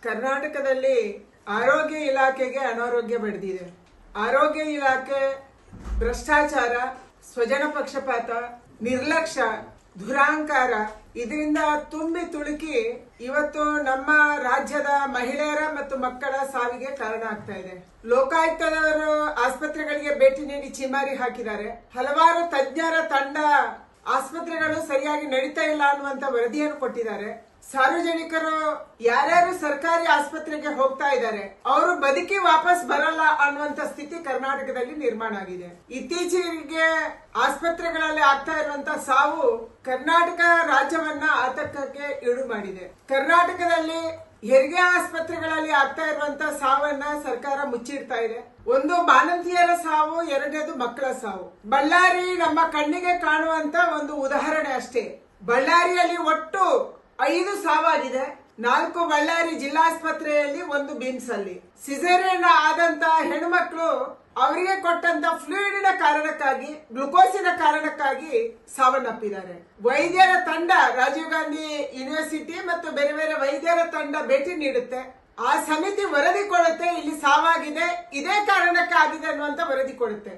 ಕರ್ನಾಟಕದಲ್ಲಿ ಆರೋಗ್ಯ ಇಲಾಖೆಗೆ ಅನಾರೋಗ್ಯ ಬೆಳೆದಿದೆ. ಆರೋಗ್ಯ ಇಲಾಖೆ ಭ್ರಷ್ಟಾಚಾರ, ಸ್ವಜನ ಪಕ್ಷಪಾತ, ನಿರ್ಲಕ್ಷ್ಯ, ದುರಾಂಕಾರ ಇದರಿಂದ ತುಂಬಿ ತುಳುಕಿ ಇವತ್ತು ನಮ್ಮ ರಾಜ್ಯದ ಮಹಿಳೆಯರ ಮತ್ತು ಮಕ್ಕಳ ಸಾವಿಗೆ ಕಾರಣ ಆಗ್ತಾ ಇದೆ. ಲೋಕಾಯುಕ್ತದವರು ಆಸ್ಪತ್ರೆಗಳಿಗೆ ಭೇಟಿ ನೀಡಿ ಚಿಮಾರಿ ಹಾಕಿದ್ದಾರೆ. ಹಲವಾರು ತಜ್ಞರ ತಂಡ ಆಸ್ಪತ್ರೆಗಳು ಸರಿಯಾಗಿ ನಡೀತಾ ಇಲ್ಲ ಅನ್ನುವಂತ ವರದಿಯನ್ನು ಕೊಟ್ಟಿದ್ದಾರೆ. ಸಾರ್ವಜನಿಕರು ಯಾರ್ಯಾರು ಸರ್ಕಾರಿ ಆಸ್ಪತ್ರೆಗೆ ಹೋಗ್ತಾ ಇದ್ದಾರೆ ಅವರು ಬದುಕಿ ವಾಪಸ್ ಬರಲ್ಲ ಅನ್ನುವಂತ ಸ್ಥಿತಿ ಕರ್ನಾಟಕದಲ್ಲಿ ನಿರ್ಮಾಣ ಆಗಿದೆ. ಇತ್ತೀಚೆಗೆ ಆಸ್ಪತ್ರೆಗಳಲ್ಲಿ ಆಗ್ತಾ ಇರುವಂತ ಸಾವು ಕರ್ನಾಟಕ ರಾಜ್ಯವನ್ನ ಆತಂಕಕ್ಕೆ ಈಡು ಮಾಡಿದೆ. ಕರ್ನಾಟಕದಲ್ಲಿ ಹೆರಿಗೆ ಆಸ್ಪತ್ರೆಗಳಲ್ಲಿ ಆಗ್ತಾ ಇರುವಂತ ಸಾವನ್ನ ಸರ್ಕಾರ ಮುಚ್ಚಿಡ್ತಾ ಇದೆ. ಒಂದು ಬಾಣಂತಿಯರ ಸಾವು, ಎರಡನೇದು ಮಕ್ಕಳ ಸಾವು. ಬಳ್ಳಾರಿ ನಮ್ಮ ಕಣ್ಣಿಗೆ ಕಾಣುವಂತ ಒಂದು ಉದಾಹರಣೆ ಅಷ್ಟೇ. ಬಳ್ಳಾರಿಯಲ್ಲಿ ಒಟ್ಟು 5 ಸಾವಾಗಿದೆ. 4 ಬಳ್ಳಾರಿ ಜಿಲ್ಲಾಸ್ಪತ್ರೆಯಲ್ಲಿ, 1 ಬಿಮ್ಸ್ ಅಲ್ಲಿ. ಸಿಸೇರಿಯನ್ ಆದಂತ ಹೆಣ್ಮಕ್ಳು ಅವರಿಗೆ ಕೊಟ್ಟಂತ ಫ್ಲೂಯಿಡಿನ ಕಾರಣಕ್ಕಾಗಿ, ಗ್ಲುಕೋಸಿನ ಕಾರಣಕ್ಕಾಗಿ ಸಾವನ್ನಪ್ಪಿದ್ದಾರೆ. ವೈದ್ಯರ ತಂಡ, ರಾಜೀವ್ ಗಾಂಧಿ ಯೂನಿವರ್ಸಿಟಿ ಮತ್ತು ಬೇರೆ ಬೇರೆ ವೈದ್ಯರ ತಂಡ ಭೇಟಿ ನೀಡುತ್ತೆ. ಆ ಸಮಿತಿ ವರದಿ ಕೊಡುತ್ತೆ, ಇಲ್ಲಿ ಸಾವಾಗಿದೆ, ಇದೇ ಕಾರಣಕ್ಕೆ ಆಗಿದೆ ಅನ್ನುವಂತ ವರದಿ ಕೊಡುತ್ತೆ.